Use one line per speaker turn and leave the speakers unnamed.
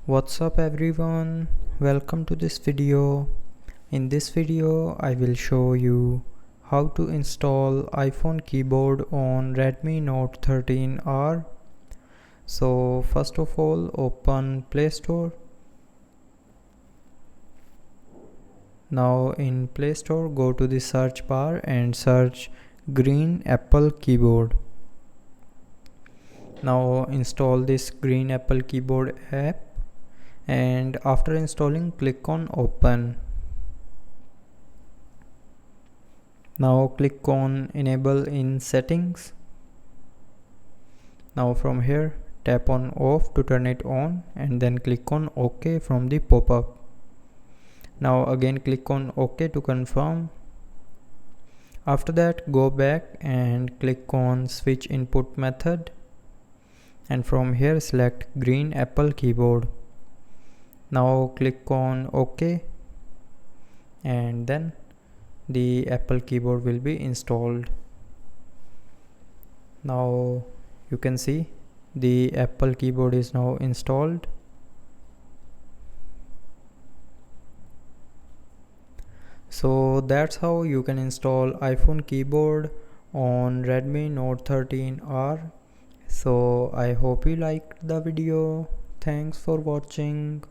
What's up everyone, welcome to this video. In this video I will show you how to install iPhone keyboard on Redmi Note 13R. So first of all, open Play Store. Now in Play Store, go to the search bar and search Green Apple Keyboard. Now install this Green Apple Keyboard app, and after installing click on open. Now click on enable in settings. Now from here tap on off to turn it on and then click on OK from the pop-up. Now again click on OK to confirm. After that go back and click on switch input method, and from here select Green Apple Keyboard. Now click on OK, and then the Apple keyboard will be installed. Now you can see the Apple keyboard is now installed. So that's how you can install iPhone keyboard on Redmi Note 13R. So I hope you liked the video. Thanks for watching.